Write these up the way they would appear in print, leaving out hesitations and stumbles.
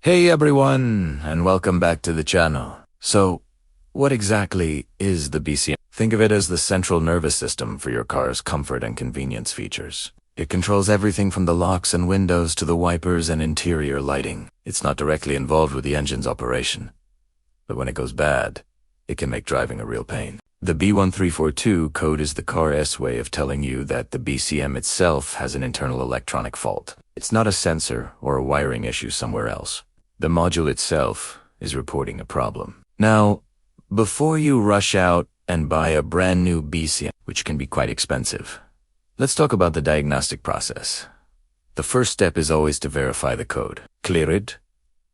Hey everyone, and welcome back to the channel. So, what exactly is the BCM? Think of it as the central nervous system for your car's comfort and convenience features. It controls everything from the locks and windows to the wipers and interior lighting. It's not directly involved with the engine's operation, but when it goes bad, it can make driving a real pain. The B1342 code is the car's way of telling you that the BCM itself has an internal electronic fault. It's not a sensor or a wiring issue somewhere else. The module itself is reporting a problem. Now, before you rush out and buy a brand new BCM, which can be quite expensive, let's talk about the diagnostic process. The first step is always to verify the code. Clear it,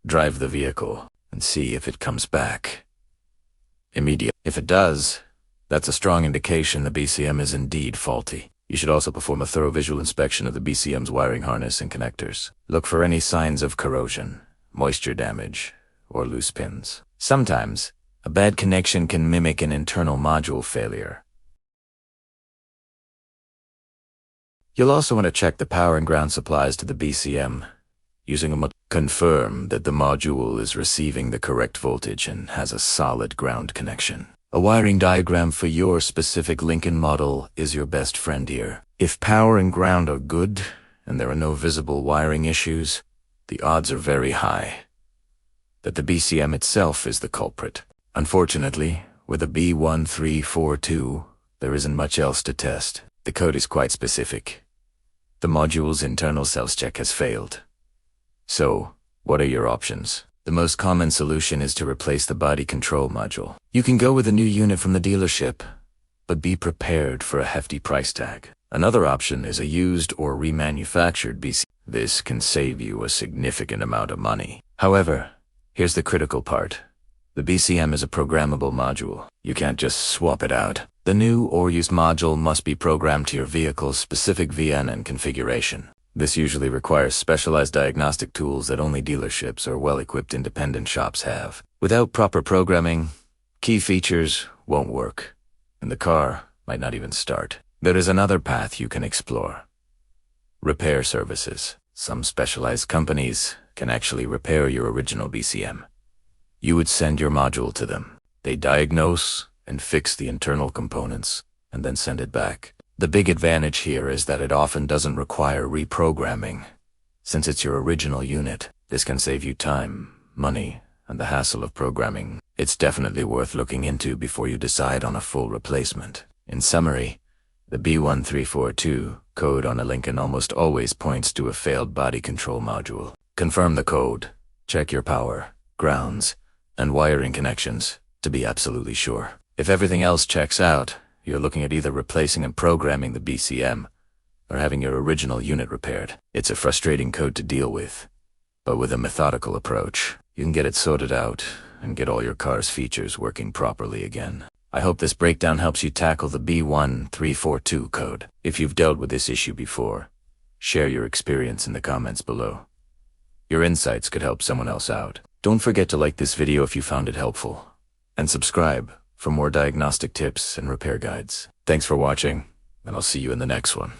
drive the vehicle, and see if it comes back immediately. If it does, that's a strong indication the BCM is indeed faulty. You should also perform a thorough visual inspection of the BCM's wiring harness and connectors. Look for any signs of corrosion, moisture damage, or loose pins. Sometimes, a bad connection can mimic an internal module failure. You'll also want to check the power and ground supplies to the BCM. Using a confirm that the module is receiving the correct voltage and has a solid ground connection. A wiring diagram for your specific Lincoln model is your best friend here. If power and ground are good and there are no visible wiring issues, the odds are very high that the BCM itself is the culprit. Unfortunately, with a B1342, there isn't much else to test. The code is quite specific. The module's internal sales check has failed. So, what are your options? The most common solution is to replace the body control module. You can go with a new unit from the dealership, but be prepared for a hefty price tag. Another option is a used or remanufactured BCM. This can save you a significant amount of money. However, here's the critical part. The BCM is a programmable module. You can't just swap it out. The new or used module must be programmed to your vehicle's specific VN and configuration. This usually requires specialized diagnostic tools that only dealerships or well-equipped independent shops have. Without proper programming, key features won't work, and the car might not even start. There is another path you can explore. Repair services. Some specialized companies can actually repair your original BCM. You would send your module to them. They diagnose and fix the internal components, and then send it back. The big advantage here is that it often doesn't require reprogramming. Since it's your original unit, this can save you time, money, and the hassle of programming. It's definitely worth looking into before you decide on a full replacement. In summary, the B1342 code on a Lincoln almost always points to a failed body control module. Confirm the code, check your power, grounds, and wiring connections to be absolutely sure. If everything else checks out, you're looking at either replacing and programming the BCM or having your original unit repaired. It's a frustrating code to deal with, but with a methodical approach, you can get it sorted out and get all your car's features working properly again. I hope this breakdown helps you tackle the B1342 code. If you've dealt with this issue before, share your experience in the comments below. Your insights could help someone else out. Don't forget to like this video if you found it helpful, and subscribe for more diagnostic tips and repair guides. Thanks for watching, and I'll see you in the next one.